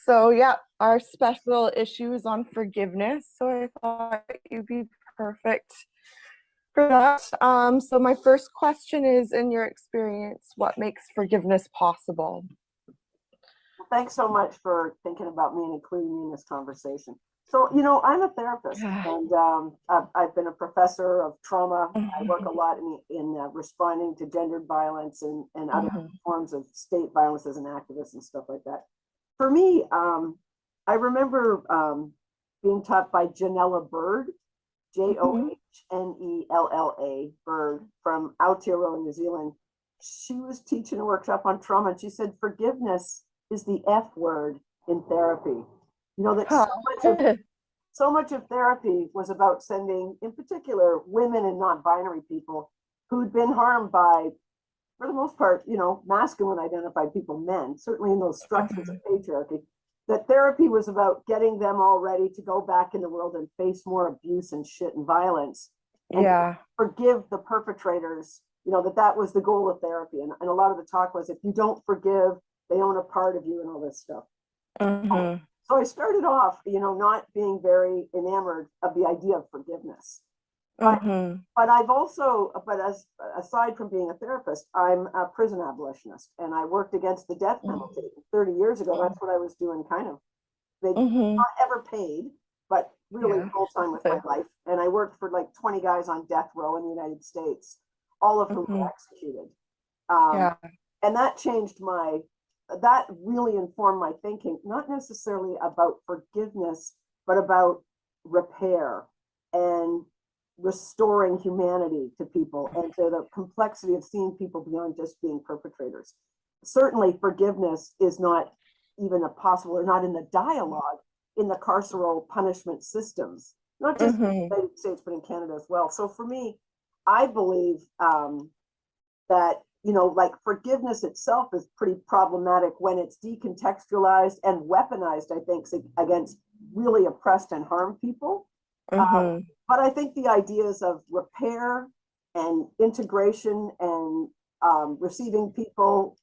So yeah, our special issue is on forgiveness. So I thought you'd be perfect for that. So my first question is, in your experience, what makes forgiveness possible? Thanks so much for thinking about me and including me in this conversation. So, I'm a therapist, and I've been a professor of trauma. I work a lot in responding to gendered violence and other forms of state violence as an activist and stuff like that. For me, I remember being taught by Janella Bird, Johnella Bird, from Aotearoa, New Zealand. She was teaching a workshop on trauma, and she said forgiveness is the F word in therapy. That so much of therapy was about sending, in particular, women and non-binary people who'd been harmed by, for the most part, masculine identified people, men, certainly in those structures of patriarchy. That therapy was about getting them all ready to go back in the world and face more abuse and shit and violence. And forgive the perpetrators, that was the goal of therapy. And a lot of the talk was, if you don't forgive, they own a part of you and all this stuff. So I started off, not being very enamored of the idea of forgiveness. But I've also, aside from being a therapist, I'm a prison abolitionist, and I worked against the death penalty 30 years ago. That's what I was doing, kind of. They not ever paid, but really full time with my life. And I worked for like 20 guys on death row in the United States, all of whom were executed. And that changed that really informed my thinking, not necessarily about forgiveness, but about repair and restoring humanity to people and to the complexity of seeing people beyond just being perpetrators. Certainly forgiveness is not even a possible, or not in the dialogue in the carceral punishment systems, not just in the United States, but in Canada as well. So for me, I believe that like forgiveness itself is pretty problematic when it's decontextualized and weaponized, I think, against really oppressed and harmed people. But I think the ideas of repair and integration and receiving people,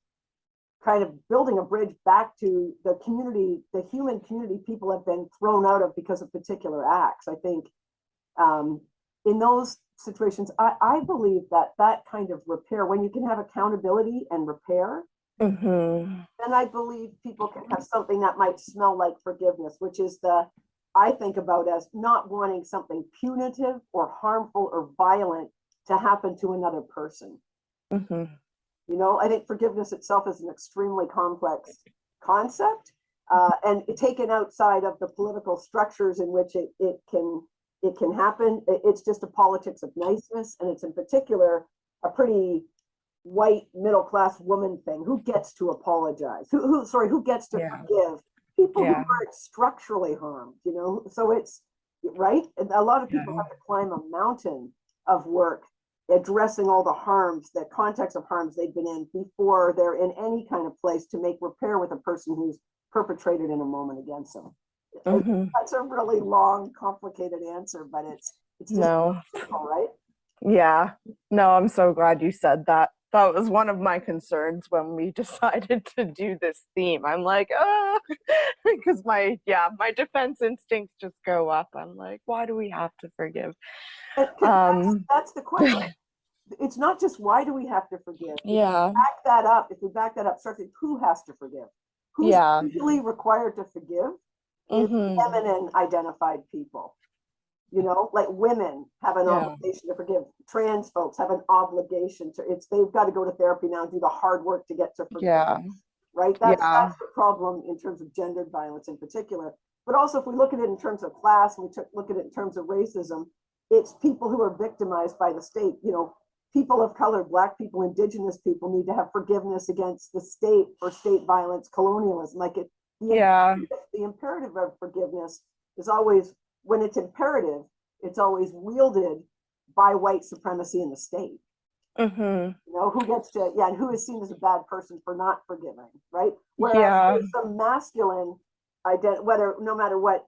kind of building a bridge back to the community, the human community people have been thrown out of because of particular acts. I think in those situations, I believe that kind of repair, when you can have accountability and repair, then I believe people can have something that might smell like forgiveness, which is I think about as not wanting something punitive or harmful or violent to happen to another person. I think forgiveness itself is an extremely complex concept, and taken outside of the political structures in which it can happen. It's just a politics of niceness, and it's in particular a pretty white middle-class woman thing. Who gets to apologize? Who gets to forgive people who aren't structurally harmed? So it's right. And a lot of people have to climb a mountain of work addressing all the harms, the context of harms they've been in, before they're in any kind of place to make repair with a person who's perpetrated in a moment against them. That's a really long, complicated answer, but it's just simple, right? Yeah. No, I'm so glad you said that. That was one of my concerns when we decided to do this theme. I'm like, because my defense instincts just go up. I'm like, why do we have to forgive? That's the question. It's not just why do we have to forgive. If we back that up, certainly who has to forgive? Who's usually required to forgive? Is feminine identified people. Like women have an obligation to forgive. Trans folks have an obligation to. They've got to go to therapy now and do the hard work to get to forgive. Right. That's the problem in terms of gendered violence in particular. But also, if we look at it in terms of class, and we look at it in terms of racism, it's people who are victimized by the state. People of color, Black people, Indigenous people need to have forgiveness against the state for state violence, colonialism. The imperative of forgiveness is always, when it's imperative, it's always wielded by white supremacy in the state. Who gets to, and who is seen as a bad person for not forgiving, right? Whereas there's some masculine no matter what,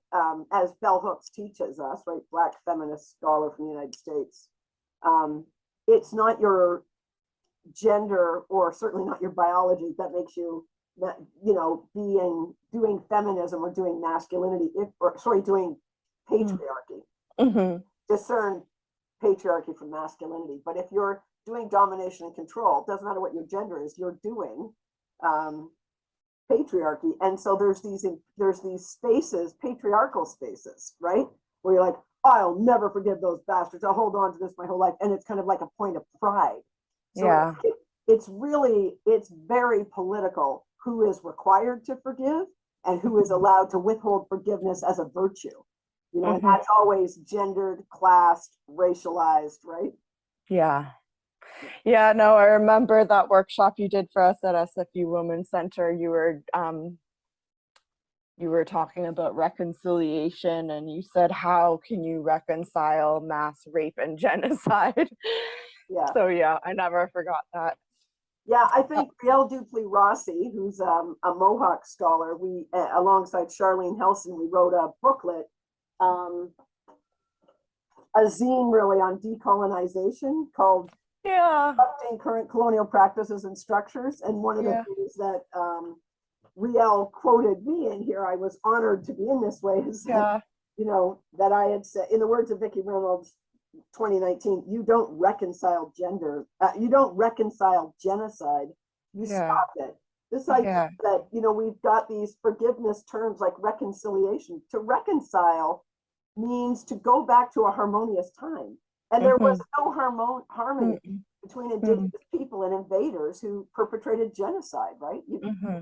as Bell Hooks teaches us, right, Black feminist scholar from the United States, it's not your gender, or certainly not your biology, that makes you doing feminism or doing masculinity, doing patriarchy. Mm-hmm. Discern patriarchy from masculinity. But if you're doing domination and control, it doesn't matter what your gender is, you're doing patriarchy. And so there's these spaces, patriarchal spaces, right? Where you're like, I'll never forgive those bastards. I'll hold on to this my whole life. And it's kind of like a point of pride. So Yeah. it's very political who is required to forgive and who is allowed to withhold forgiveness as a virtue. And that's always gendered, classed, racialized, right? Yeah. Yeah, no, I remember that workshop you did for us at SFU Women's Center. You were talking about reconciliation, and you said, how can you reconcile mass rape and genocide? Yeah. So yeah, I never forgot that. Yeah, I think Riel Dupley Rossi, who's a Mohawk scholar, we alongside Charlene Helson, we wrote a booklet, a zine really on decolonization called Disrupting Current Colonial Practices and Structures. And one of the things that Riel quoted me in here, I was honored to be in this way, is that, that I had said, in the words of Vikki Reynolds, 2019, you don't reconcile you don't reconcile genocide, you stop it. This idea that, we've got these forgiveness terms like reconciliation. To reconcile means to go back to a harmonious time. And there was no harmony between indigenous people and invaders who perpetrated genocide, right?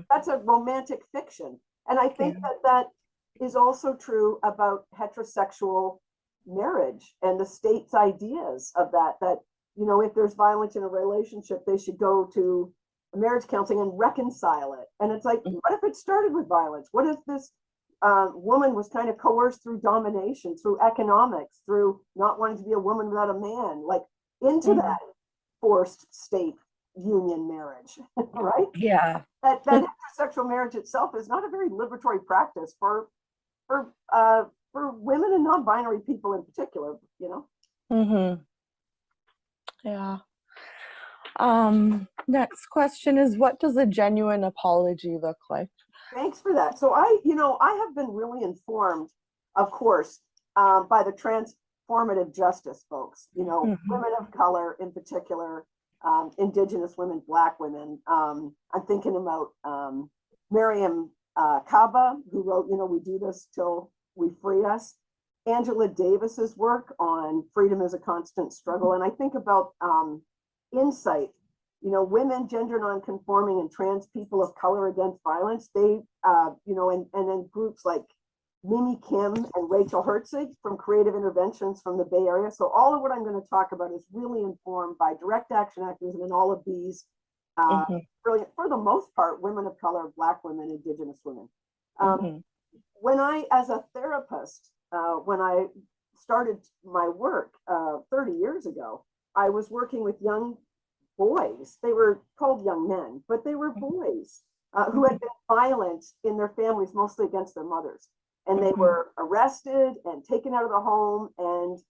That's a romantic fiction. And I think that is also true about heterosexual marriage and the state's ideas of that, if there's violence in a relationship, they should go to marriage counseling and reconcile it. And it's like, what if it started with violence? What if this woman was kind of coerced through domination, through economics, through not wanting to be a woman without a man, like into that forced state union marriage, right? Yeah. That heterosexual marriage itself is not a very liberatory practice for women and non-binary people in particular, Yeah. Next question is, what does a genuine apology look like? Thanks for that. So I have been really informed, of course, by the transformative justice folks, women of color in particular, Indigenous women, Black women. I'm thinking about Miriam Kaba, who wrote, we do this till we free us. Angela Davis's work on freedom is a constant struggle. And I think about Insight, women, gender nonconforming, and trans people of color against violence. They, and then groups like Mimi Kim and Rachel Herzig from Creative Interventions from the Bay Area. So all of what I'm going to talk about is really informed by direct action activism and all of these, brilliant, for the most part, women of color, Black women, Indigenous women. When I, as a therapist, when I started my work 30 years ago, I was working with young boys. They were called young men, but they were boys who had been violent in their families, mostly against their mothers. And they were arrested and taken out of the home and,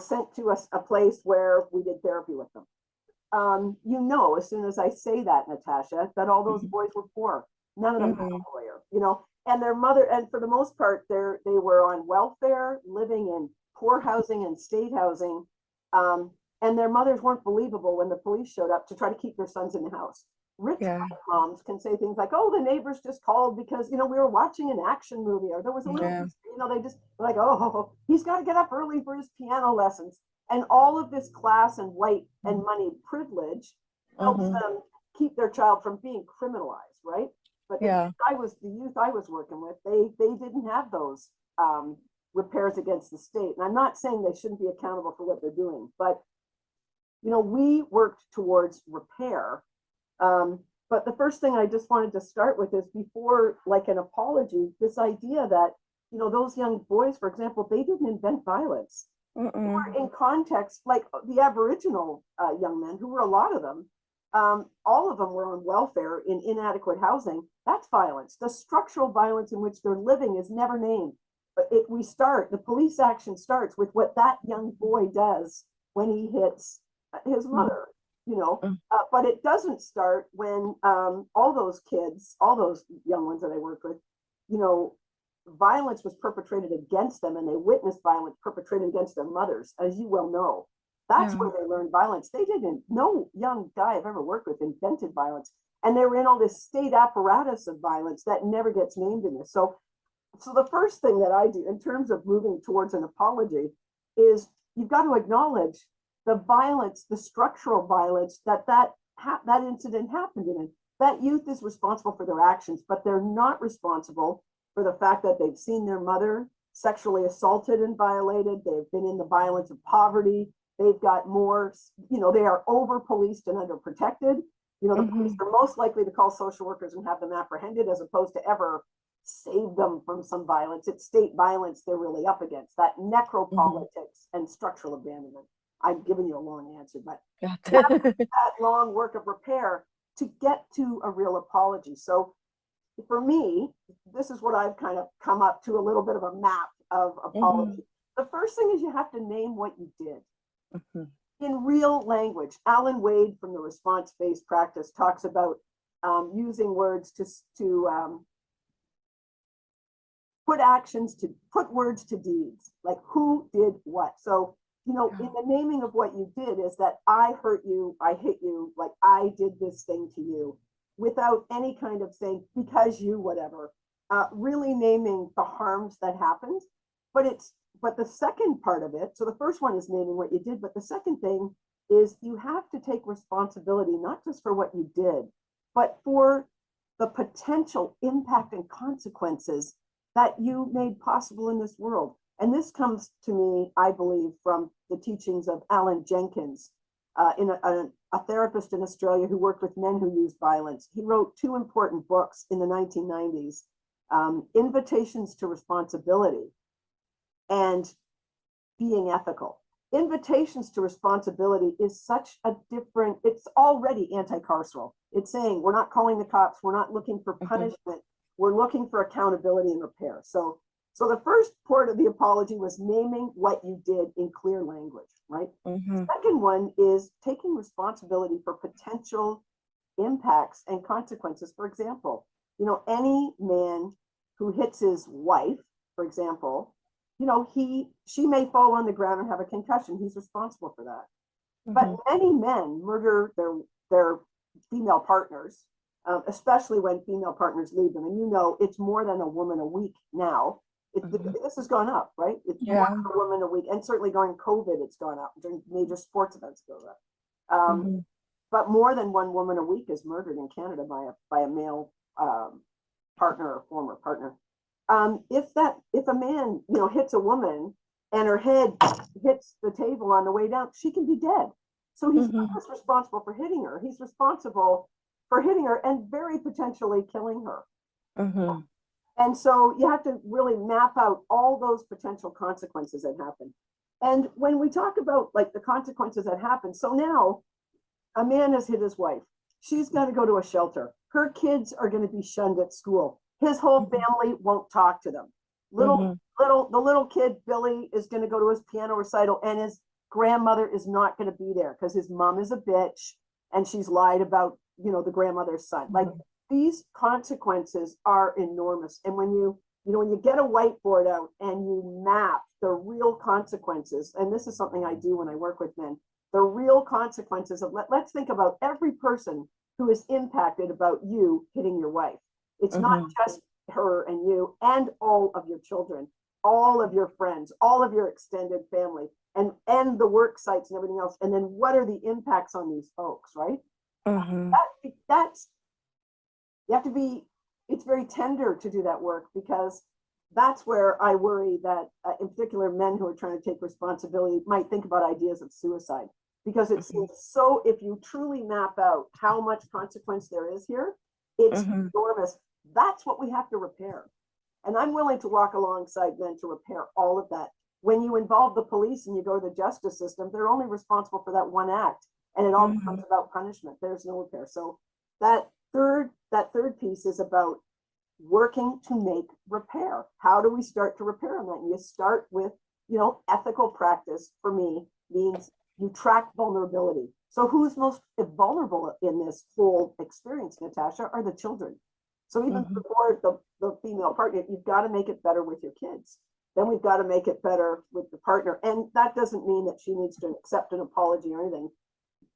sent to a place where we did therapy with them. As soon as I say that, Natasha, that all those boys were poor. None of them had a lawyer, and their mother, and for the most part, they were on welfare, living in poor housing and state housing. And their mothers weren't believable when the police showed up to try to keep their sons in the house. Rich moms can say things like, oh, the neighbors just called because, we were watching an action movie, or there was a little, they just like, oh, he's got to get up early for his piano lessons. And all of this class and white and money privilege helps them keep their child from being criminalized, right? But the youth I was working with, they didn't have those repairs against the state. And I'm not saying they shouldn't be accountable for what they're doing, but we worked towards repair. But the first thing I just wanted to start with is, before like an apology, this idea that, those young boys, for example, they didn't invent violence. They were in context, like the Aboriginal young men, who were a lot of them, all of them were on welfare in inadequate housing. That's violence. The structural violence in which they're living is never named. But the police action starts with what that young boy does when he hits his mother. but it doesn't start when all those kids, all those young ones that I worked with, violence was perpetrated against them, and they witnessed violence perpetrated against their mothers, as you well know. That's where they learned violence. They didn't, no young guy I've ever worked with invented violence. And they were in all this state apparatus of violence that never gets named in this. So the first thing that I do in terms of moving towards an apology is you've got to acknowledge the violence, the structural violence that incident happened in. That youth is responsible for their actions, but they're not responsible for the fact that they've seen their mother sexually assaulted and violated. They've been in the violence of poverty. They've got more, they are over policed and underprotected. The police are most likely to call social workers and have them apprehended as opposed to ever save them from some violence. It's state violence they're really up against, that necropolitics and structural abandonment. I've given you a long answer, but that long work of repair to get to a real apology. So for me, this is what I've kind of come up to, a little bit of a map of apology. The first thing is you have to name what you did. In real language. Alan Wade from the response-based practice talks about using words to put words to deeds, like who did what. So, in the naming of what you did is that I hurt you, I hit you, like I did this thing to you, without any kind of saying because you, whatever, really naming the harms that happened. But the second part of it, so the first one is naming what you did, but the second thing is you have to take responsibility, not just for what you did, but for the potential impact and consequences that you made possible in this world. And this comes to me, I believe, from the teachings of Alan Jenkins, a therapist in Australia who worked with men who used violence. He wrote 2 important books in the 1990s, Invitations to Responsibility and Being Ethical. Invitations to Responsibility is such a different, it's already anti-carceral. It's saying we're not calling the cops, we're not looking for punishment, we're looking for accountability and repair. So the first part of the apology was naming what you did in clear language, right? The second one is taking responsibility for potential impacts and consequences. For example, any man who hits his wife, for example, she may fall on the ground and have a concussion. He's responsible for that. But many men murder their female partners, especially when female partners leave them. And it's more than a woman a week now. This has gone up, right? It's more than a woman a week. And certainly during COVID, it's gone up. During major sports events, it goes up. But more than one woman a week is murdered in Canada by a male partner or former partner. If a man hits a woman and her head hits the table on the way down, she can be dead. So he's not just responsible for hitting her, he's responsible for hitting her and very potentially killing her. And so you have to really map out all those potential consequences that happen. And when we talk about like the consequences that happen, so now a man has hit his wife, she's got to go to a shelter, her kids are going to be shunned at school. His whole family won't talk to them. The little kid, Billy, is going to go to his piano recital and his grandmother is not going to be there because his mom is a bitch and she's lied about, the grandmother's son. Like these consequences are enormous. And when you get a whiteboard out and you map the real consequences, and this is something I do when I work with men, the real consequences of, let's think about every person who is impacted about you hitting your wife. It's not just her and you and all of your children, all of your friends, all of your extended family, and the work sites and everything else. And then what are the impacts on these folks, right? It's very tender to do that work, because that's where I worry that in particular men who are trying to take responsibility might think about ideas of suicide, because it seems so, if you truly map out how much consequence there is here, it's enormous. That's what we have to repair. And I'm willing to walk alongside men to repair all of that. When you involve the police and you go to the justice system, they're only responsible for that one act, and it all becomes about punishment. There's no repair. So that third piece is about working to make repair. How do we start to repair on that? And you start with, ethical practice for me means you track vulnerability. So who's most vulnerable in this whole experience, Natasha, are the children. So even before the female partner, you've got to make it better with your kids. Then we've got to make it better with the partner. And that doesn't mean that she needs to accept an apology or anything.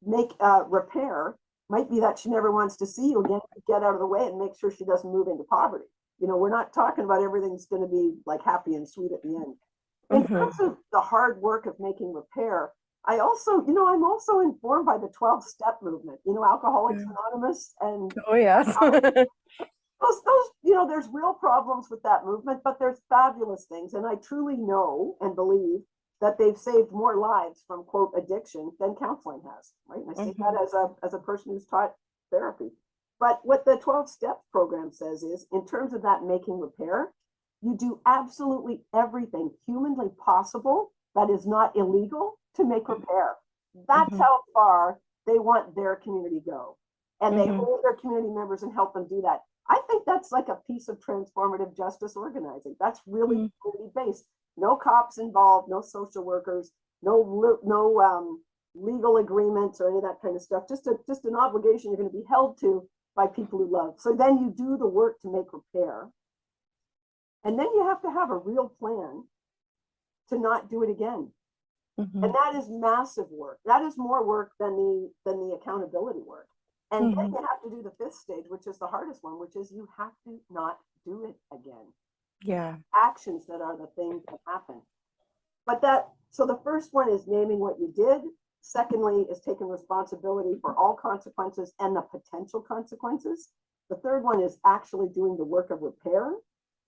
Make repair might be that she never wants to see you again, get out of the way and make sure she doesn't move into poverty. You know, we're not talking about everything's going to be like happy and sweet at the end. In terms of the hard work of making repair, I also, you know, I'm also informed by the 12-step movement, you know, Alcoholics Anonymous. And oh yes. those, you know, there's real problems with that movement, but there's fabulous things. And I truly know and believe that they've saved more lives from, quote, addiction than counseling has, right? And I say that as a person who's taught therapy. But what the 12-step program says is, in terms of that making repair, you do absolutely everything humanly possible that is not illegal to make repair. That's how far they want their community to go. And they hold their community members and help them do that. I think that's like a piece of transformative justice organizing. That's really community-based. No cops involved, no social workers, no legal agreements or any of that kind of stuff. Just an obligation you're going to be held to by people who love. So then you do the work to make repair. And then you have to have a real plan to not do it again. And that is massive work. That is more work than the accountability work. And then you have to do the fifth stage, which is the hardest one, which is you have to not do it again. Yeah. Actions that are the things that happen. But so the first one is naming what you did. Secondly is taking responsibility for all consequences and the potential consequences. The third one is actually doing the work of repair.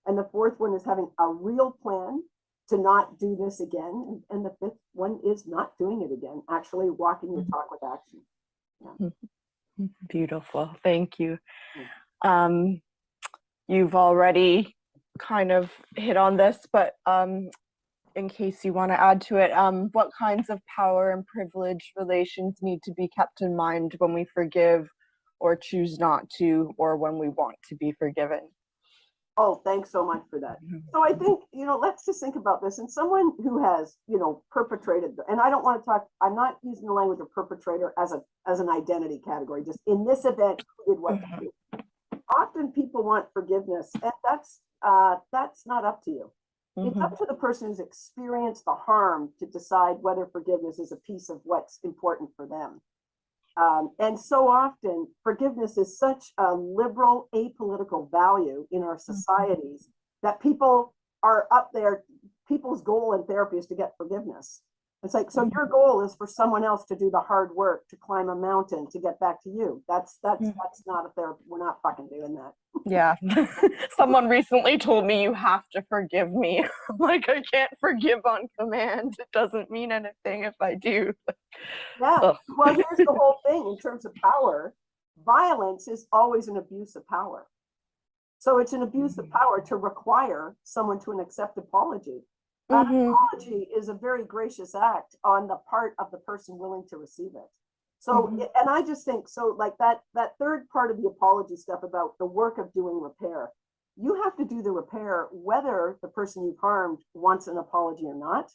And the fourth one is having a real plan to not do this again. And the fifth one is not doing it again, actually walking your talk with action. Yeah. Beautiful. Thank you. You've already kind of hit on this, but in case you want to add to it, what kinds of power and privilege relations need to be kept in mind when we forgive or choose not to, or when we want to be forgiven? Oh, thanks so much for that. So I think, you know, let's just think about this. And someone who has, you know, perpetrated, and I don't want to talk, I'm not using the language of perpetrator as an identity category, just in this event, who did what to do. Often people want forgiveness, and that's not up to you. It's up to the person who's experienced the harm to decide whether forgiveness is a piece of what's important for them. And so often forgiveness is such a liberal, apolitical value in our societies that people are up there. People's goal in therapy is to get forgiveness. It's like, so your goal is for someone else to do the hard work, to climb a mountain, to get back to you. That's not a therapy. We're not fucking doing that. Yeah. Someone recently told me, you have to forgive me. I'm like, I can't forgive on command. It doesn't mean anything if I do. Yeah. Well, here's the whole thing in terms of power. Violence is always an abuse of power. So it's an abuse of power to require someone to accept apology. That apology is a very gracious act on the part of the person willing to receive it. So, and I just think, so like that third part of the apology stuff about the work of doing repair, you have to do the repair whether the person you've harmed wants an apology or not,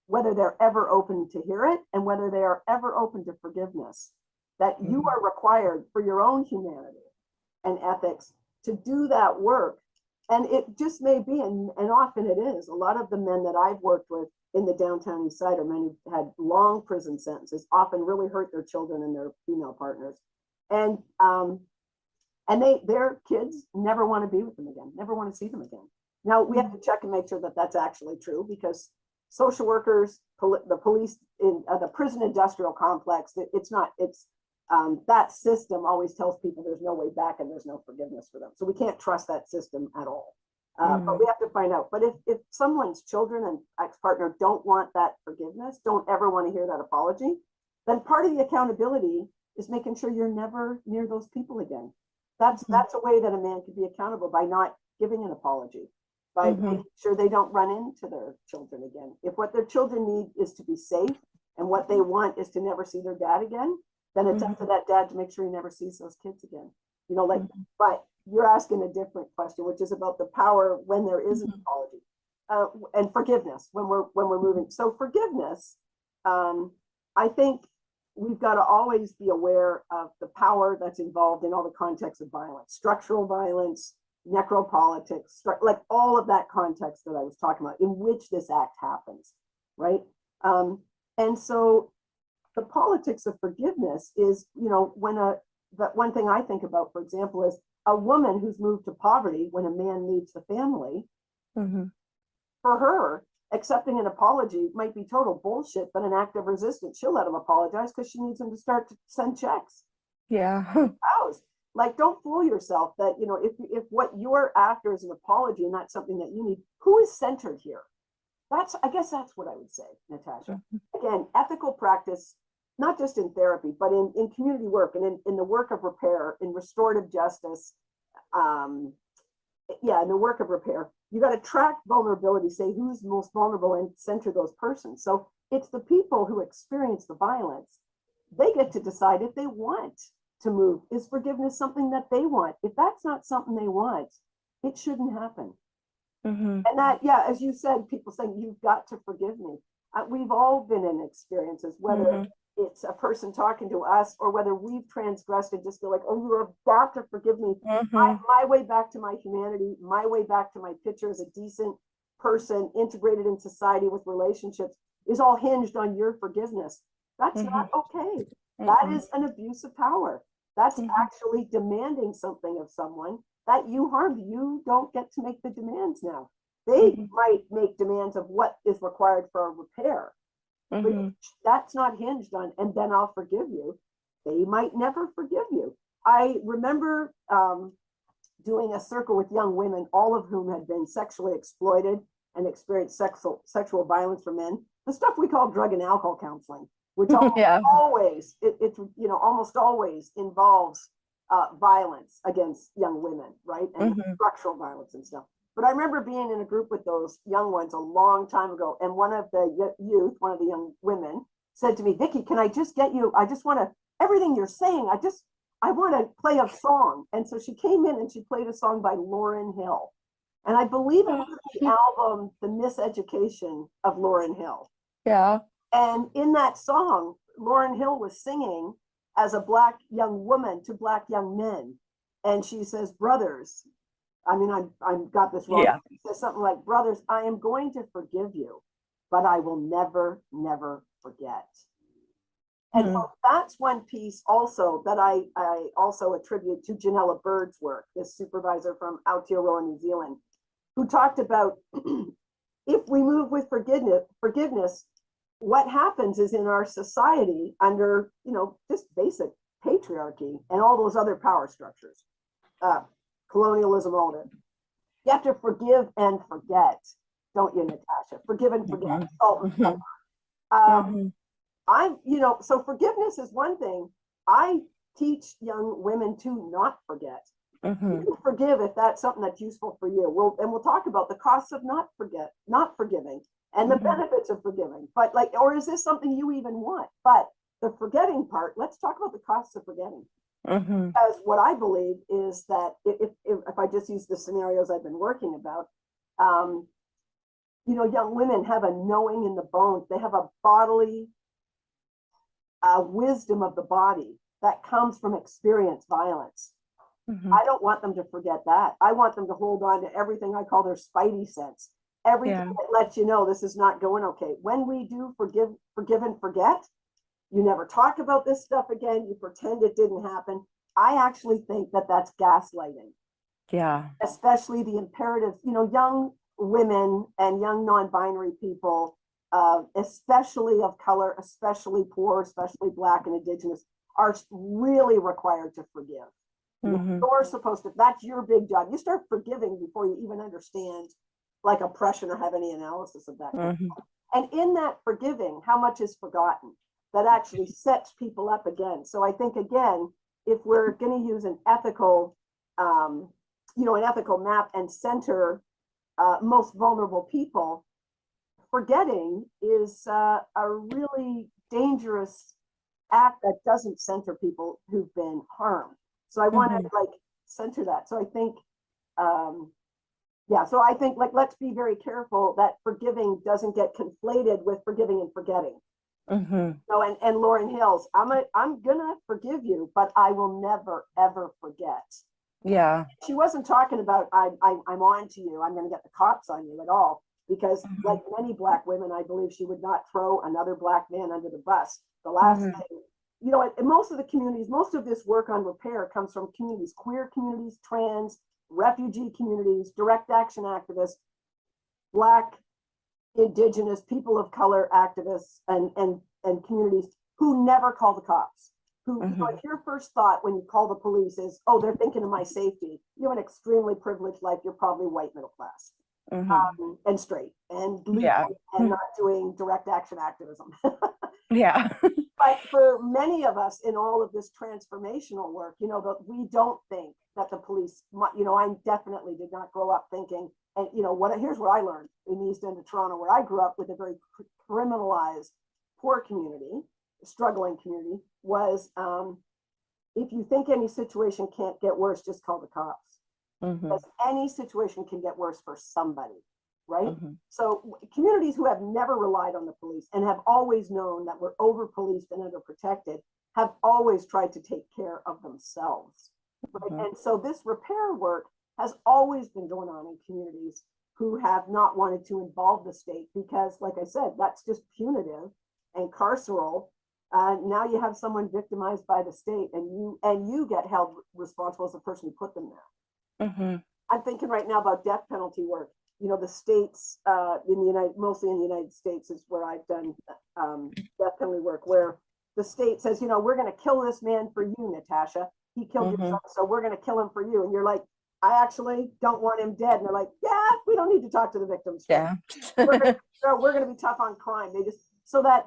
whether they're ever open to hear it, and whether they are ever open to forgiveness. That you are required for your own humanity and ethics to do that work. And it just may be, and often it is, a lot of the men that I've worked with in the downtown east side are men who had long prison sentences, often really hurt their children and their female partners. And their kids never want to be with them again, never want to see them again. Now, we have to check and make sure that that's actually true, because social workers, the police, in the prison industrial complex, that system always tells people there's no way back and there's no forgiveness for them. So we can't trust that system at all. But we have to find out. But if someone's children and ex-partner don't want that forgiveness, don't ever want to hear that apology, then part of the accountability is making sure you're never near those people again. That's a way that a man can be accountable, by not giving an apology, by making sure they don't run into their children again. If what their children need is to be safe and what they want is to never see their dad again, then it's up to that dad to make sure he never sees those kids again. You know, like, but you're asking a different question, which is about the power when there is an apology, and forgiveness when we're moving. So forgiveness, I think we've got to always be aware of the power that's involved in all the contexts of violence, structural violence, necropolitics, like all of that context that I was talking about, in which this act happens, right? And so the politics of forgiveness is, when that one thing I think about, for example, is a woman who's moved to poverty when a man leaves the family. Mm-hmm. For her, accepting an apology might be total bullshit, but an act of resistance. She'll let him apologize because she needs him to start to send checks. Yeah. House. Like, don't fool yourself that, if what you're after is an apology and that's something that you need, who is centered here? I guess that's what I would say, Natasha. Again, ethical practice, not just in therapy, but in community work and in the work of repair, in restorative justice, in the work of repair, you got to track vulnerability, say who's most vulnerable and center those persons. So it's the people who experience the violence. They get to decide if they want to move. Is forgiveness something that they want? If that's not something they want, it shouldn't happen. Mm-hmm. And that, as you said, people saying, you've got to forgive me. We've all been in experiences, whether it's a person talking to us or whether we've transgressed and just feel like, oh, you have got to forgive me. My way back to my humanity, my way back to my picture as a decent person integrated in society with relationships is all hinged on your forgiveness. That's not okay. That is an abuse of power. That's actually demanding something of someone that you harmed. You don't get to make the demands now. They might make demands of what is required for a repair. But that's not hinged on, and then I'll forgive you. They might never forgive you. I remember doing a circle with young women, all of whom had been sexually exploited and experienced sexual violence from men. The stuff we call drug and alcohol counseling, which always, almost always involves violence against young women, right? And structural violence and stuff. But I remember being in a group with those young ones a long time ago. And one of the youth, one of the young women said to me, Vikki, can I just get you? I just want to, everything you're saying, I want to play a song. And so she came in and she played a song by Lauryn Hill. And I believe it was the album, The Miseducation of Lauryn Hill. Yeah. And in that song, Lauryn Hill was singing as a Black young woman to Black young men. And she says, brothers, I mean, I got this wrong. Yeah. She says something like, brothers, I am going to forgive you, but I will never, never forget. And so that's one piece also that I also attribute to Janella Bird's work, this supervisor from Aotearoa, New Zealand, who talked about if we move with forgiveness, what happens is in our society under, just basic patriarchy and all those other power structures, colonialism, all that. You have to forgive and forget, don't you, Natasha? Forgive and forget. Salt and pepper. So forgiveness is one thing. I teach young women to not forget. You can forgive if that's something that's useful for you. We'll talk about the costs of not forgiving and the benefits of forgiving. But or is this something you even want? But the forgetting part, let's talk about the costs of forgetting. Because what I believe is that if I just use the scenarios I've been working about, young women have a knowing in the bones. They have a bodily wisdom of the body that comes from experienced violence. I don't want them to forget that. I want them to hold on to everything I call their spidey sense. Everything that lets you know this is not going okay. When we do forgive and forget, you never talk about this stuff again. You pretend it didn't happen. I actually think that that's gaslighting. Yeah. Especially the imperative, young women and young non-binary people, especially of color, especially poor, especially Black and Indigenous, are really required to forgive. You're supposed to, that's your big job. You start forgiving before you even understand oppression or have any analysis of that. And in that forgiving, how much is forgotten? That actually sets people up again. So I think, again, if we're going to use an ethical, an ethical map and center most vulnerable people, forgetting is a really dangerous act that doesn't center people who've been harmed. So I want to center that. So I think, so I think let's be very careful that forgiving doesn't get conflated with forgiving and forgetting. Mm-hmm. No, and Lauryn Hill's, I'm gonna forgive you, but I will never ever forget. Yeah. She wasn't talking about I'm on to you, I'm gonna get the cops on you at all, because Mm-hmm. like many Black women, I believe she would not throw another Black man under the bus. The last Mm-hmm. thing, you know, in most of the communities, most of this work on repair comes from communities, queer communities, trans, refugee communities, direct action activists, Black, Indigenous, people of color activists, and communities who never call the cops. Who, you know, Mm-hmm. if your first thought when you call the police is, oh, they're thinking of my safety, you have an extremely privileged life. You're probably white middle class, Mm-hmm. and straight and Yeah. legal and not doing direct action activism. Yeah. But for many of us in all of this transformational work, you know, that we don't think that the police, you know, I definitely did not grow up thinking, and you know, here's what I learned in the East End of Toronto, where I grew up with a very criminalized, poor community, struggling community, was if you think any situation can't get worse, just call the cops. Mm-hmm. Because any situation can get worse for somebody, right? Mm-hmm. So communities who have never relied on the police and have always known that we're over policed and underprotected have always tried to take care of themselves, right? Mm-hmm. And so this repair work has always been going on in communities who have not wanted to involve the state because, like I said, that's just punitive and carceral. Now you have someone victimized by the state, and you get held responsible as the person who put them there. Mm-hmm. I'm thinking right now about death penalty work. You know, the states mostly in the United States is where I've done death penalty work, where the state says, you know, we're going to kill this man for you, Natasha. He killed Mm-hmm. your son, so we're going to kill him for you. And you're like, I actually don't want him dead. And they're like, yeah, we don't need to talk to the victims. Yeah. we're going to be tough on crime. They just so that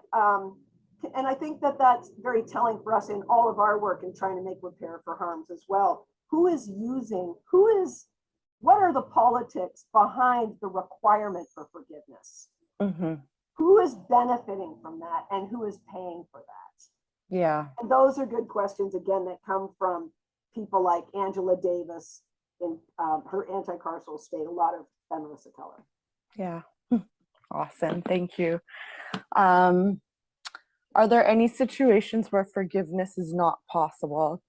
and I think that that's very telling for us in all of our work in trying to make repair for harms as well. What are the politics behind the requirement for forgiveness? Mm-hmm. Who is benefiting from that and who is paying for that? Yeah. And those are good questions, again, that come from people like Angela Davis in her anti-carceral state, a lot of feminists of color. Yeah. Awesome. Thank you. Are there any situations where forgiveness is not possible?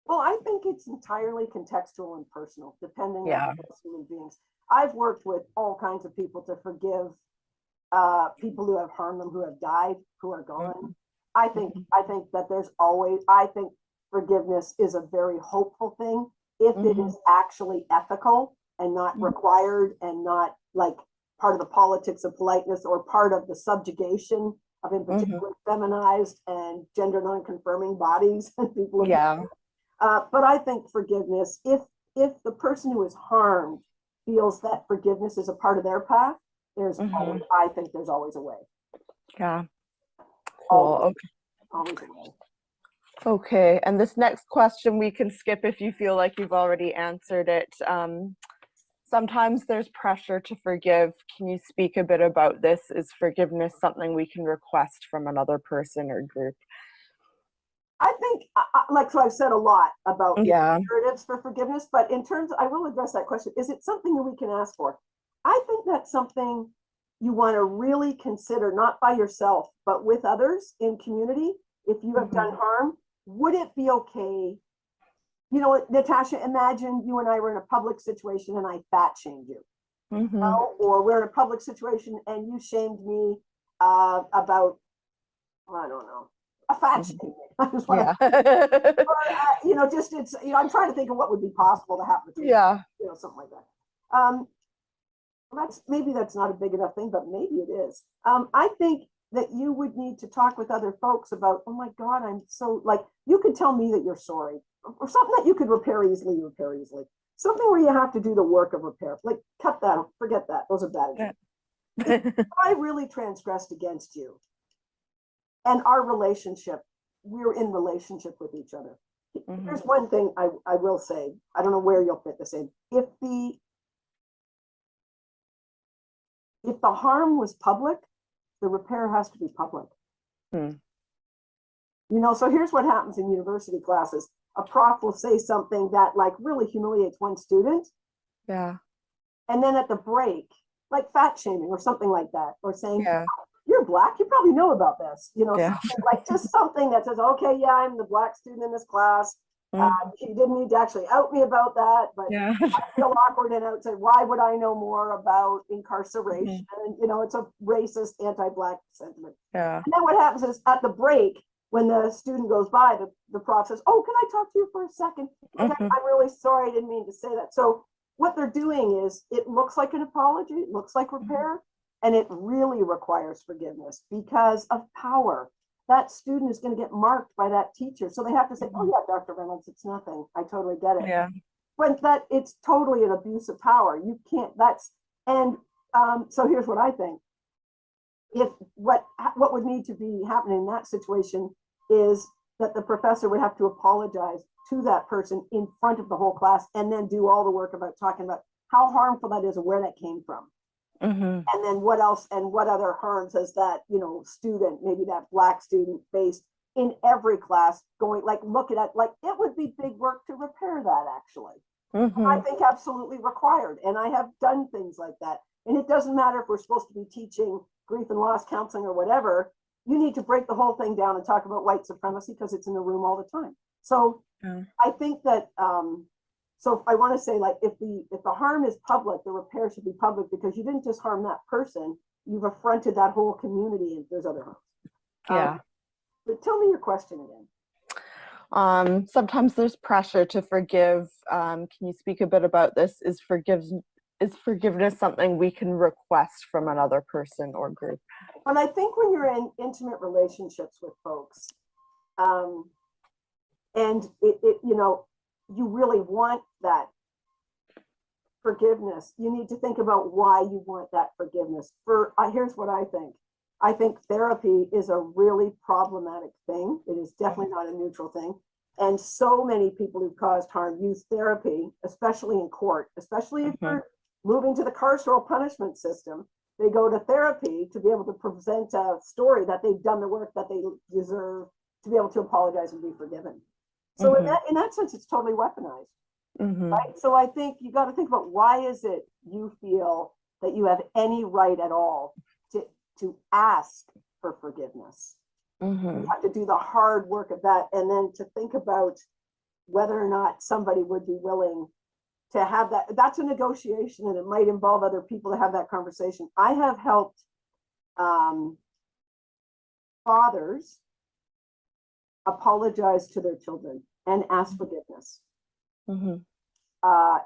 Well, I think it's entirely contextual and personal, depending Yeah. on human beings. I've worked with all kinds of people to forgive people who have harmed them, who have died, who are gone. Mm-hmm. I think that I think forgiveness is a very hopeful thing if Mm-hmm. it is actually ethical and not Mm-hmm. required and not like part of the politics of politeness or part of the subjugation of, in particular, feminized and gender non-conforming bodies and people. Yeah. But I think forgiveness, if the person who is harmed feels that forgiveness is a part of their path, I think there's always a way. Yeah. Cool. Always, Okay. always a way. Okay. And this next question we can skip if you feel like you've already answered it. Sometimes there's pressure to forgive. Can you speak a bit about this? Is forgiveness something we can request from another person or group? I think, so I've said a lot about Yeah. narratives for forgiveness, but in terms, I will address that question. Is it something that we can ask for? I think that's something you want to really consider, not by yourself, but with others in community. If you have done harm, would it be okay? You know, Natasha, imagine you and I were in a public situation and I fat shamed you. Mm-hmm. Or we're in a public situation and you shamed me about, I don't know, a fat shaming. I just want to, you know, just it's, you know, I'm trying to think of what would be possible to happen to you know, something like that. Maybe that's not a big enough thing, but maybe it is. I think that you would need to talk with other folks about, oh my God, I'm so, like, you could tell me that you're sorry, or something that you could repair easily. Something where you have to do the work of repair. Like, cut that, forget that. Those are bad. If I really transgressed against you and our relationship, we're in relationship with each other. There's one thing I will say, I don't know where you'll fit this in. If the harm was public, the repair has to be public. You know, so here's what happens in university classes. A prof will say something that like really humiliates one student. Yeah. And then at the break, like fat shaming or something like that, or saying, you're Black, you probably know about this, Yeah. something like just something that says, okay, yeah, I'm the Black student in this class. She didn't need to actually out me about that, but Yeah. I feel awkward and out say, why would I know more about incarceration? And, it's a racist, anti-Black sentiment. Yeah. And then what happens is at the break, when the student goes by, the prof says, oh, can I talk to you for a second? Like, I'm really sorry, I didn't mean to say that. So what they're doing is, it looks like an apology, it looks like repair, and it really requires forgiveness because of power. That student is going to get marked by that teacher. So they have to say, oh yeah, Dr. Reynolds, it's nothing. I totally get it. Yeah. But it's totally an abuse of power. You can't, so here's what I think. If what would need to be happening in that situation is that the professor would have to apologize to that person in front of the whole class and then do all the work about talking about how harmful that is and where that came from. And then what else and what other harms has that, student, maybe that Black student, faced in every class, going, like, look at it, like, it would be big work to repair that, actually. I think absolutely required. And I have done things like that. And it doesn't matter if we're supposed to be teaching grief and loss counseling or whatever, you need to break the whole thing down and talk about white supremacy because it's in the room all the time. So I think that, so I want to say, like, if the harm is public, the repair should be public, because you didn't just harm that person, you've affronted that whole community, and there's other harms. Yeah. But tell me your question again. Sometimes there's pressure to forgive. Can you speak a bit about this? Is forgiveness something we can request from another person or group? And I think when you're in intimate relationships with folks, and you really want that forgiveness, you need to think about why you want that forgiveness. Here's what I think. I think therapy is a really problematic thing. It is definitely not a neutral thing. And so many people who've caused harm use therapy, especially in court, especially if you're moving to the carceral punishment system. They go to therapy to be able to present a story that they've done the work that they deserve, to be able to apologize and be forgiven. So in that sense, it's totally weaponized, right? So I think you got to think about, why is it you feel that you have any right at all to ask for forgiveness? You have to do the hard work of that, and then to think about whether or not somebody would be willing to have that. That's a negotiation, and it might involve other people to have that conversation. I have helped fathers apologize to their children and ask forgiveness in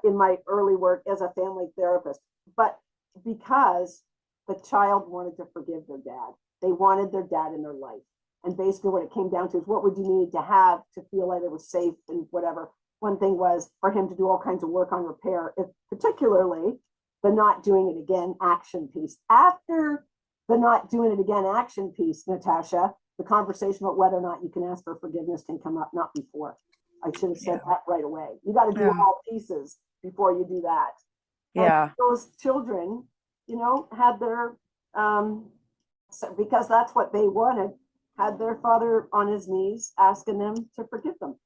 my early work as a family therapist, but because the child wanted to forgive their dad. They wanted their dad in their life. And basically what it came down to is, what would you need to have to feel like it was safe and whatever. One thing was for him to do all kinds of work on repair, particularly the not doing it again action piece. After the not doing it again action piece, Natasha, the conversation about whether or not you can ask for forgiveness can come up, not before. I should have said that right away. You got to do all pieces before you do that. And those children, had their, because that's what they wanted, had their father on his knees asking them to forgive them,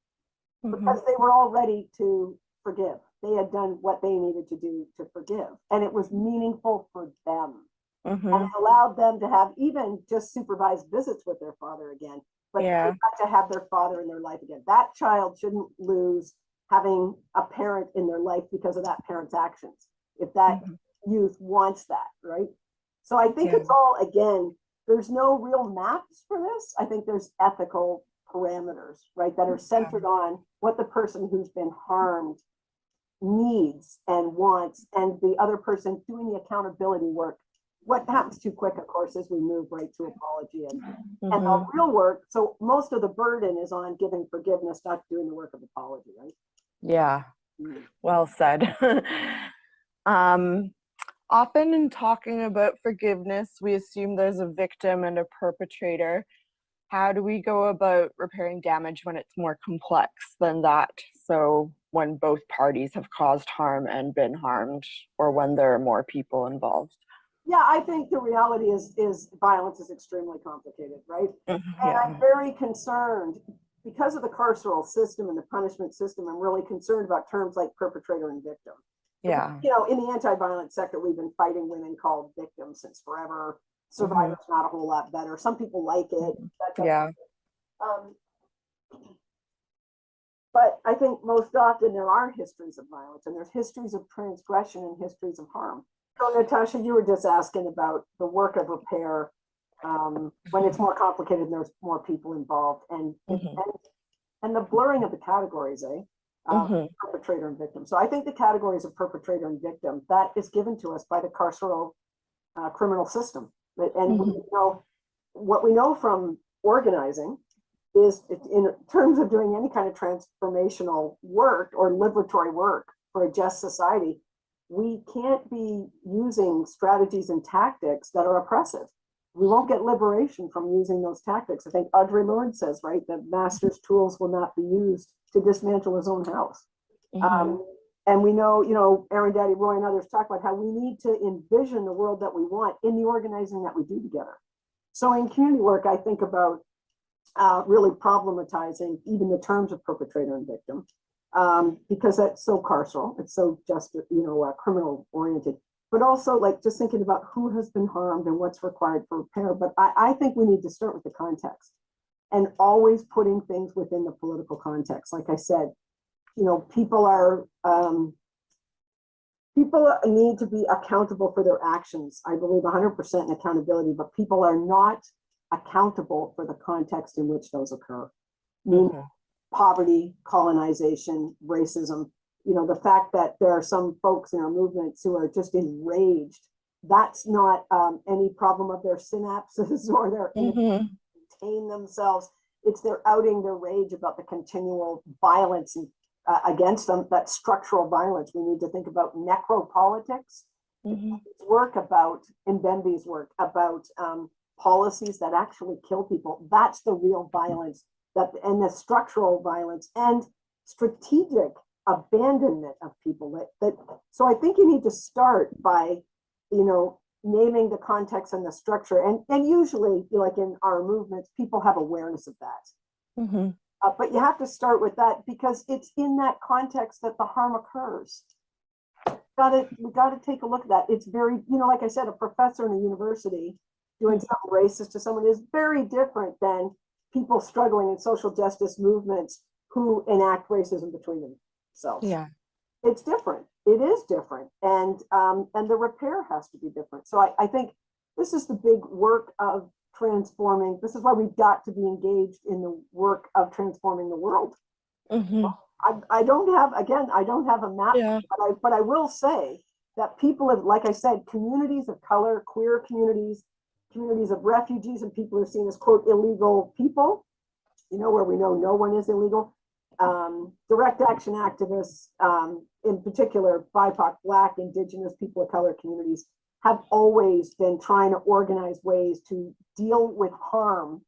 because they were all ready to forgive. They had done what they needed to do to forgive, and it was meaningful for them. And it allowed them to have even just supervised visits with their father again, but they got to have their father in their life again. That child shouldn't lose having a parent in their life because of that parent's actions, if that youth wants that, right? So I think it's all, again, there's no real maps for this. I think there's ethical parameters, right, that are centered on what the person who's been harmed needs and wants, and the other person doing the accountability work. What happens too quick, of course, is we move right to apology and the real work. So most of the burden is on giving forgiveness, not doing the work of apology, right? Yeah, well said. Often in talking about forgiveness, we assume there's a victim and a perpetrator. How do we go about repairing damage when it's more complex than that? So when both parties have caused harm and been harmed, or when there are more people involved? Yeah, I think the reality is violence is extremely complicated, right? And I'm very concerned, because of the carceral system and the punishment system, I'm really concerned about terms like perpetrator and victim. In the anti-violence sector, we've been fighting women called victims since forever. Survivor's not a whole lot better. Some people like it. Yeah. But I think most often there are histories of violence, and there's histories of transgression and histories of harm. So Natasha, you were just asking about the work of repair when it's more complicated and there's more people involved, and the blurring of the categories, perpetrator and victim. So I think the categories of perpetrator and victim, that is given to us by the carceral criminal system. And we know, what we know from organizing is, in terms of doing any kind of transformational work or liberatory work for a just society, we can't be using strategies and tactics that are oppressive. We won't get liberation from using those tactics. I think Audre Lorde says, right, that master's tools will not be used to dismantle his own house. And we know, Aaron Daddy Roy and others talk about how we need to envision the world that we want in the organizing that we do together. So in community work, I think about really problematizing even the terms of perpetrator and victim, because that's so carceral, it's so just, criminal oriented, but also like just thinking about who has been harmed and what's required for repair. But I think we need to start with the context and always putting things within the political context. Like I said, people need to be accountable for their actions. I believe 100% in accountability, but people are not accountable for the context in which those occur. Poverty, colonization, racism, the fact that there are some folks in our movements who are just enraged, that's not any problem of their synapses or their ability to contain themselves. It's they're outing their rage about the continual violence and against them, that structural violence. We need to think about necropolitics. Work about Mbembe's work about policies that actually kill people. That's the real violence, and the structural violence and strategic abandonment of people. So I think you need to start by, naming the context and the structure. And usually, like in our movements, people have awareness of that. But you have to start with that because it's in that context that the harm occurs. We got to take a look at that. It's very, like I said, a professor in a university doing something racist to someone is very different than people struggling in social justice movements who enact racism between themselves. Yeah, it's different. It is different, and the repair has to be different. So I think this is the big work of transforming. This is why we've got to be engaged in the work of transforming the world. I don't have a map, but I will say that people have, like I said, communities of color, queer communities of refugees, and people are seen as, quote, illegal people, where we know no one is illegal. Direct action activists, in particular, BIPOC, Black, Indigenous, people of color communities, have always been trying to organize ways to deal with harm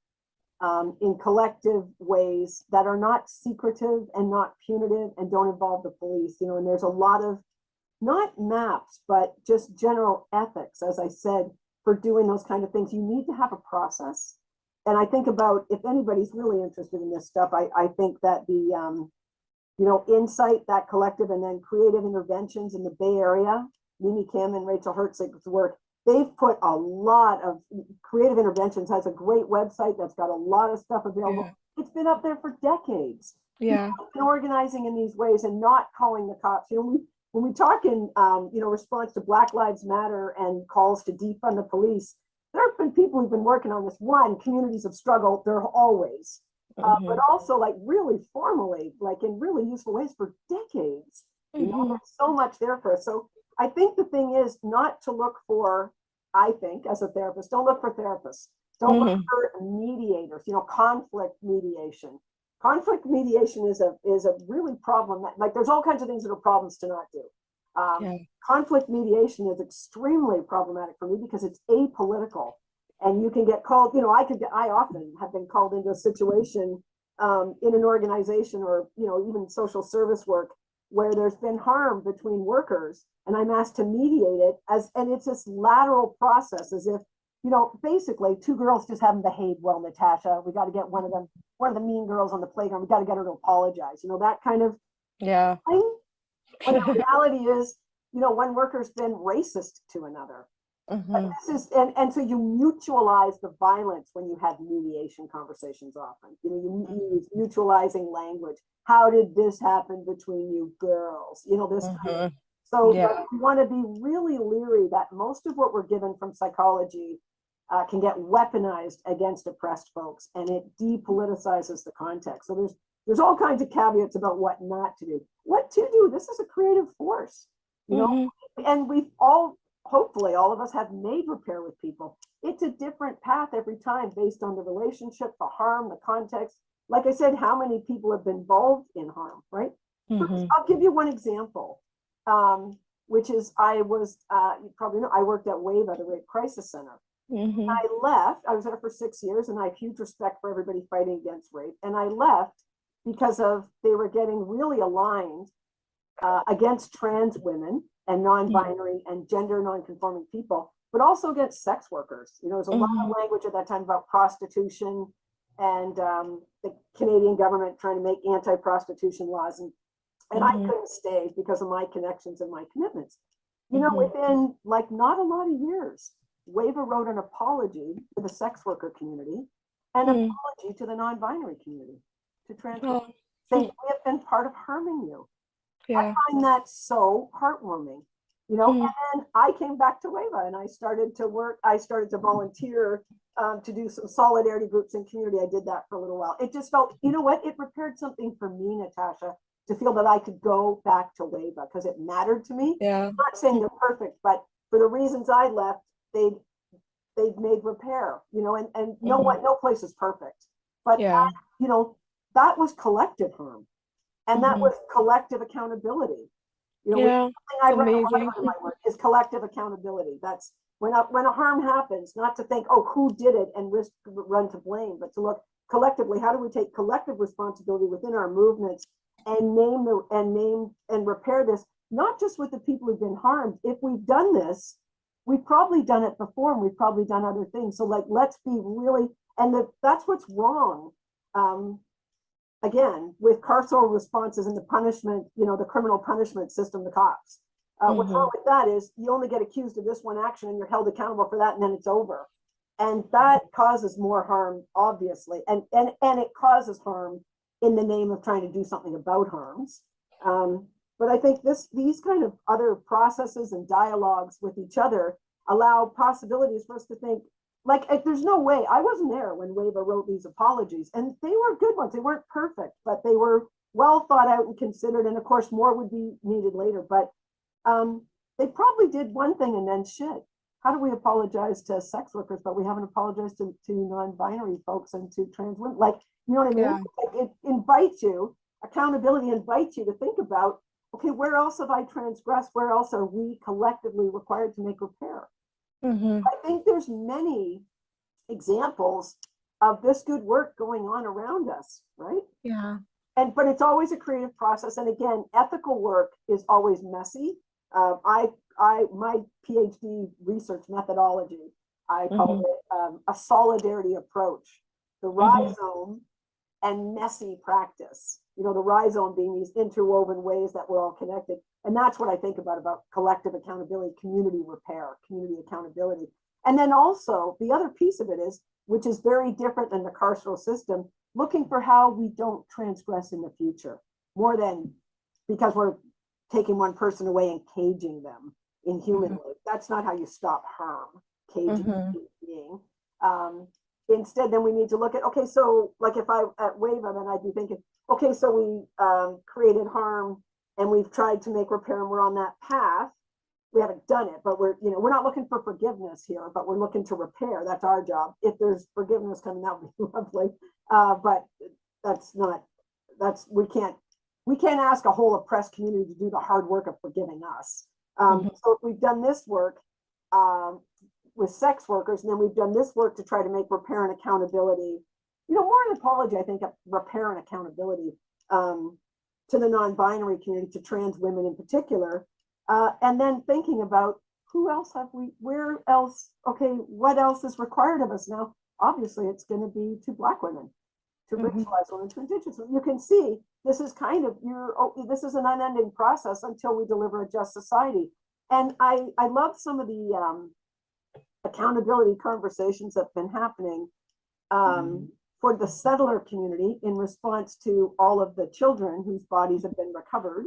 in collective ways that are not secretive and not punitive and don't involve the police. And there's a lot of, not maps, but just general ethics, as I said, for doing those kind of things. You need to have a process. And I think about, if anybody's really interested in this stuff, I think that the, Insight, that collective, and then Creative Interventions in the Bay Area, Mimi Kim and Rachel Hertzig's work, they've put a lot of, Creative Interventions has a great website that's got a lot of stuff available. It's been up there for decades. Been organizing in these ways and not calling the cops. When we talk in, response to Black Lives Matter and calls to defund the police, there have been people who've been working on this. One, communities of struggle, there are always, but also like really formally, like in really useful ways for decades. There's so much there for us. So I think the thing is not to look for, I think as a therapist, don't look for therapists. Don't look for mediators, conflict mediation. Conflict mediation is a really problem. Like there's all kinds of things that are problems to not do. Conflict mediation is extremely problematic for me because it's apolitical, and you can get called. I often have been called into a situation in an organization or even social service work where there's been harm between workers, and I'm asked to mediate it and it's this lateral process, as if basically two girls just haven't behaved well, Natasha. We got to get one of the mean girls on the playground. We got to get her to apologize. That kind of thing. But the reality is, one worker's been racist to another. Mhm. This is, and so you mutualize the violence when you have mediation conversations often. You know, you use mutualizing language. How did this happen between you girls? You know, this kind of. Mhm. So Yeah. like, we want to be really leery that most of what we're given from psychology can get weaponized against oppressed folks, and it depoliticizes the context. So there's all kinds of caveats about what not to do. What to do? This is a creative force, you know, Mhm. and we've all, hopefully all of us have made repair with people. It's a different path every time based on the relationship, the harm, the context. Like I said, how many people have been involved in harm, right? Mhm. I'll give you one example, which is you probably know, I worked at WAVA, the Rape Crisis Center. Mhm. I left, I was there for 6 years, and I have huge respect for everybody fighting against rape. And I left because they were getting really aligned against trans women and non-binary and gender non-conforming people, but also against sex workers. You know, there's a lot of Mhm. language at that time about prostitution and the Canadian government trying to make anti-prostitution laws. And I Mhm. couldn't stay because of my connections and my commitments. You know, Mhm. within like not a lot of years, WAVA wrote an apology to the sex worker community and an Mhm. apology to the non-binary community, to trans women, Oh. saying we have been part of harming you. I Yeah. find that so heartwarming, you know. Mhm. And then I came back to WAVA and I started to work, I started to volunteer to do some solidarity groups in community. I did that for a little while. It just felt, you know what, it repaired something for me, Natasha, to feel that I could go back to WAVA because it mattered to me. Yeah. I'm not saying they're perfect, but for the reasons I left, they'd made repair, you know, and no Mhm. one, no place is perfect. But Yeah. you know, that was collective harm. And that Mhm. was collective accountability. You know, Yeah. something I It's write a lot amazing. about in my work is collective accountability. That's when a harm happens, not to think, oh, who did it and run to blame, but to look collectively, how do we take collective responsibility within our movements and name and repair this, not just with the people who've been harmed. If we've done this, we've probably done it before and we've probably done other things. So like, let's be really, that's what's wrong. Again, with carceral responses and the punishment, you know, the criminal punishment system, the cops. What's wrong Mhm. with that is you only get accused of this one action and you're held accountable for that, and then it's over. And that causes more harm, obviously, and it causes harm in the name of trying to do something about harms. But I think these kind of other processes and dialogues with each other allow possibilities for us to think, like, there's no way, I wasn't there when WAVA wrote these apologies, and they were good ones. They weren't perfect, but they were well thought out and considered. And of course, more would be needed later. But they probably did one thing and then shit. How do we apologize to sex workers, but we haven't apologized to non-binary folks and to trans women? Like, you know what I mean? Yeah. Like, it invites you, accountability invites you to think about, okay, where else have I transgressed? Where else are we collectively required to make repair? Mhm. I think there's many examples of this good work going on around us, right? Yeah. But it's always a creative process. And again, ethical work is always messy. My PhD research methodology, I call Mhm. it a solidarity approach, the Mhm. rhizome and messy practice. You know, the rhizome being these interwoven ways that we're all connected. And that's what I think about collective accountability, community repair, community accountability. And then also the other piece of it is, which is very different than the carceral system, looking for how we don't transgress in the future, more than because we're taking one person away and caging them Mhm. inhumanly. That's not how you stop harm, caging Mhm. a being. Um, Instead, then we need to look at, okay, so like if I at WAVA, then I'd be thinking, okay, so we created harm and we've tried to make repair and we're on that path. We haven't done it, but we're not looking for forgiveness here, but we're looking to repair. That's our job. If there's forgiveness coming, that would be lovely. But that's not, we can't ask a whole oppressed community to do the hard work of forgiving us. Mhm. So if we've done this work, um, with sex workers, and then we've done this work to try to make repair and accountability, more an apology, I think, of repair and accountability to the non-binary community, to trans women in particular, and then thinking about who else have we, where else, okay, what else is required of us now? Obviously, it's going to be to Black women, to Mhm. racialized women, to Indigenous women. You can see this is kind of this is an unending process until we deliver a just society. And I love some of the accountability conversations that have been happening for the settler community in response to all of the children whose bodies have been recovered.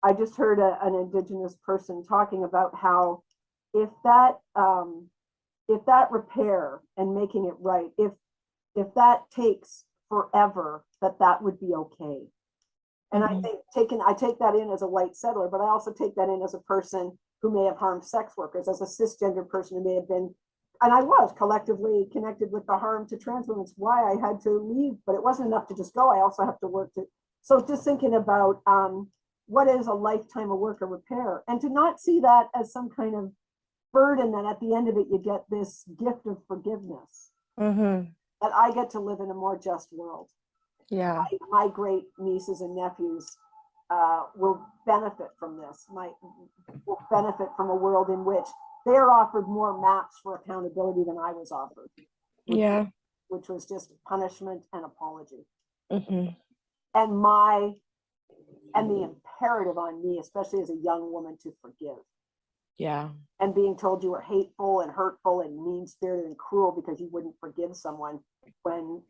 I just heard an Indigenous person talking about how if that repair and making it right, if that takes forever, that would be okay. And I think I take that in as a white settler, but I also take that in as a person who may have harmed sex workers, as a cisgender person who may have been, and I was collectively connected with the harm to trans women. It's why I had to leave, but it wasn't enough to just go. I also have to work to, so just thinking about what is a lifetime of work of repair, and to not see that as some kind of burden that at the end of it, you get this gift of forgiveness, that I get to live in a more just world. Yeah. My great nieces and nephews will benefit from this. Will benefit from a world in which they're offered more maps for accountability than I was offered. Which was just punishment and apology. And the imperative on me, especially as a young woman, to forgive. Yeah. And being told you were hateful and hurtful and mean-spirited and cruel because you wouldn't forgive someone when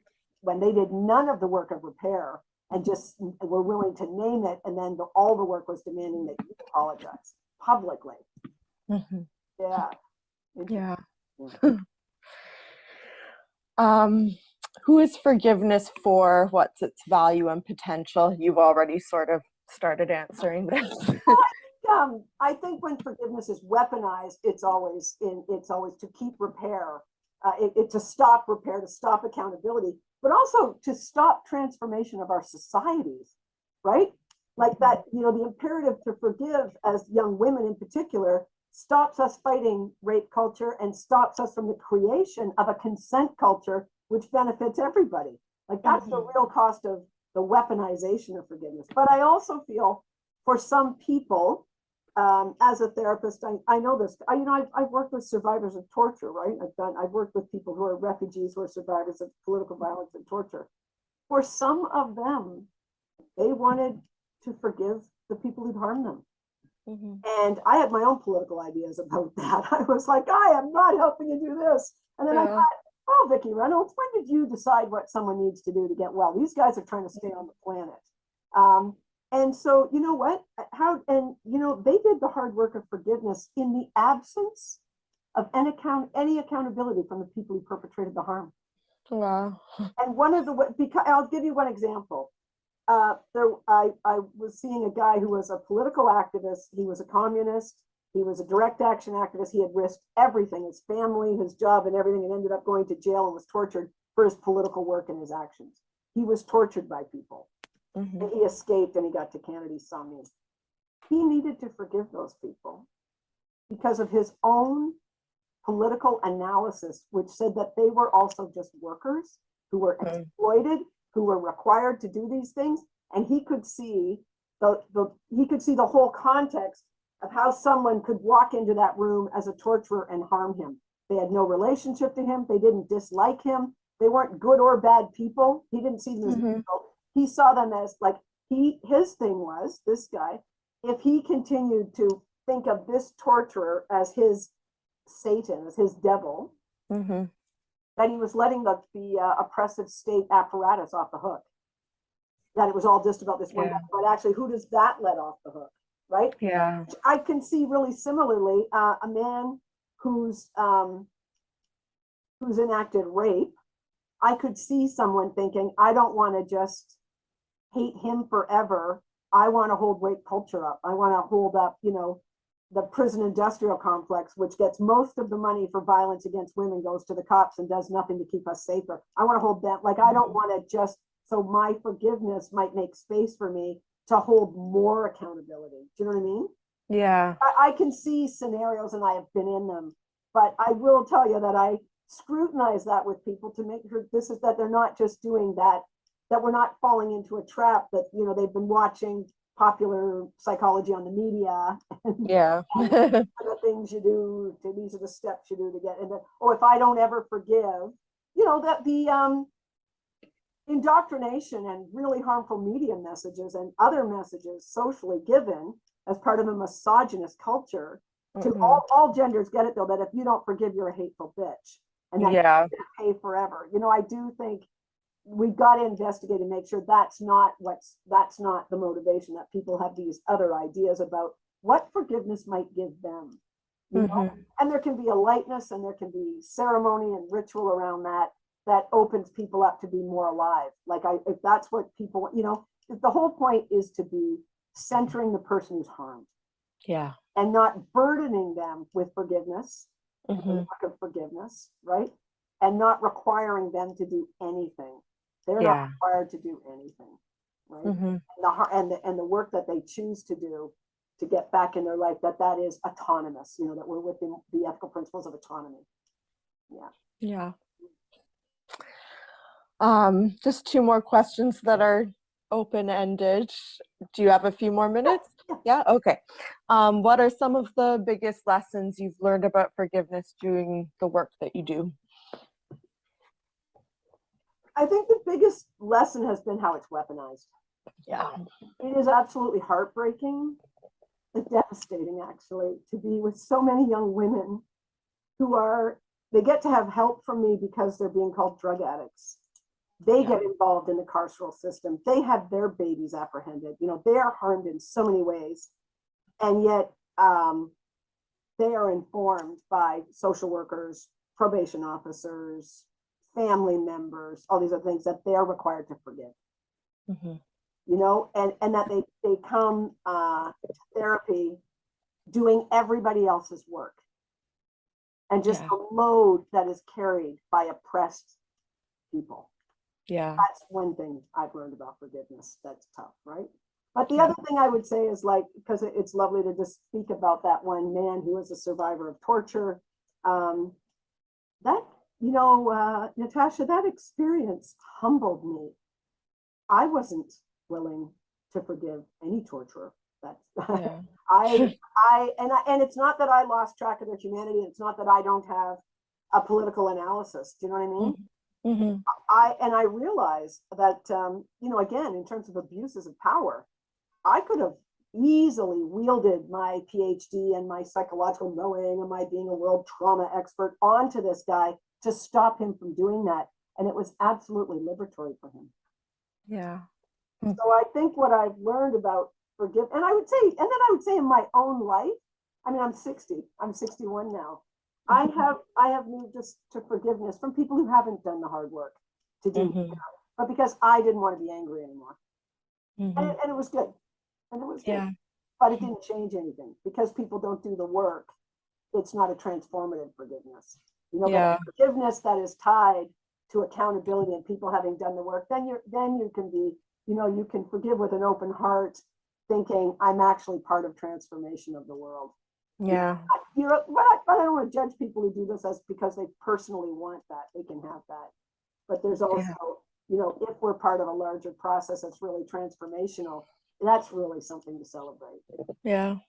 they did none of the work of repair and just were willing to name it, and then all the work was demanding that you apologize publicly. Yeah. Yeah. Who is forgiveness for? What's its value and potential? You've already sort of started answering this. I think when forgiveness is weaponized, it's always to keep repair, to stop repair, to stop accountability, but also to stop transformation of our societies, right? Like that, the imperative to forgive as young women in particular stops us fighting rape culture and stops us from the creation of a consent culture which benefits everybody. Like that's the real cost of the weaponization of forgiveness. But I also feel for some people, as a therapist, I know this. I've worked with survivors of torture, right? I've worked with people who are refugees, who are survivors of political violence and torture. For some of them, they wanted to forgive the people who'd harmed them. And I had my own political ideas about that. I was like, I am not helping you do this. And then I thought, oh, Vikki Reynolds, when did you decide what someone needs to do to get well? These guys are trying to stay on the planet. And so, you know what, they did the hard work of forgiveness in the absence of any accountability from the people who perpetrated the harm. Wow. And because I'll give you one example. I was seeing a guy who was a political activist. He was a communist. He was a direct action activist. He had risked everything, his family, his job, and everything, and ended up going to jail and was tortured for his political work and his actions. He was tortured by people. And he escaped and he got to Canada. He saw me. He needed to forgive those people because of his own political analysis, which said that they were also just workers who were exploited, who were required to do these things. And he could see the whole context of how someone could walk into that room as a torturer and harm him. They had no relationship to him. They didn't dislike him. They weren't good or bad people. He didn't see them as people. He saw them as like, his thing was, this guy, if he continued to think of this torturer as his Satan, as his devil, then he was letting the oppressive state apparatus off the hook. That it was all just about this one guy, but actually, who does that let off the hook, right? Yeah. I can see really similarly a man who's enacted rape. I could see someone thinking, I don't want to just hate him forever. I want to hold rape culture up. I want to hold up, the prison industrial complex, which gets most of the money for violence against women, goes to the cops and does nothing to keep us safer. I want to hold that. Like, I don't want to just, so my forgiveness might make space for me to hold more accountability. Do you know what I mean? Yeah. I can see scenarios and I have been in them, but I will tell you that I scrutinize that with people to make sure that they're not just doing that we're not falling into a trap that, they've been watching popular psychology on the media. And, and the things you do, these are the steps you do to get into, if I don't ever forgive, that the indoctrination and really harmful media messages and other messages socially given as part of a misogynist culture To Mhm. all genders get it though, that if you don't forgive, you're a hateful bitch. And that Yeah. you're gonna pay forever. You know, I do think we've got to investigate and make sure that's not the motivation, that people have these other ideas about what forgiveness might give them. You know? Mhm. And there can be a lightness and there can be ceremony and ritual around that opens people up to be more alive. Like if that's what people, you know, if the whole point is to be centering the person who's harmed Yeah. and not burdening them with forgiveness, Mhm. lack of forgiveness, right? And not requiring them to do anything. They're not Yeah. required to do anything, right? Mhm. And the work that they choose to do to get back in their life, that is autonomous, you know, that we're within the ethical principles of autonomy. Yeah. Yeah. Just two more questions that are open-ended. Do you have a few more minutes? Yeah. Yeah, okay. What are some of the biggest lessons you've learned about forgiveness doing the work that you do? I think the biggest lesson has been how it's weaponized. Yeah. It is absolutely heartbreaking and devastating, actually, to be with so many young women they get to have help from me because they're being called drug addicts. They get involved in the carceral system. They have their babies apprehended. You know, they are harmed in so many ways. And yet they are informed by social workers, probation officers, family members, all these other things that they're required to forgive. Mhm. You know, and that they come to therapy doing everybody else's work. And just Yeah. the load that is carried by oppressed people. Yeah. That's one thing I've learned about forgiveness. That's tough, right? But the Yeah. other thing I would say is, like, because it's lovely to just speak about that one man who was a survivor of torture. That, you know, Natasha, that experience humbled me. I wasn't willing to forgive any torturer. That's Yeah. and it's not that I lost track of their humanity. It's not that I don't have a political analysis. Do you know what I mean? Mhm. I realize that you know, again, in terms of abuses of power, I could have easily wielded my PhD and my psychological knowing and my being a world trauma expert onto this guy to stop him from doing that, and it was absolutely liberatory for him. Yeah. So I think what I've learned about forgive, and I would say in my own life, I mean, I'm 60, I'm 61 now. I have moved to forgiveness from people who haven't done the hard work to do, Mhm. but because I didn't want to be angry anymore. Mhm. And it was good. And it was good. Yeah. But it didn't change anything because people don't do the work. It's not a transformative forgiveness. You know, Yeah. the forgiveness that is tied to accountability and people having done the work, then you can be, you know, you can forgive with an open heart, thinking I'm actually part of transformation of the world. Yeah. But I don't want to judge people who do this as because they personally want that. They can have that. But there's also, Yeah. you know, if we're part of a larger process that's really transformational, that's really something to celebrate. Yeah.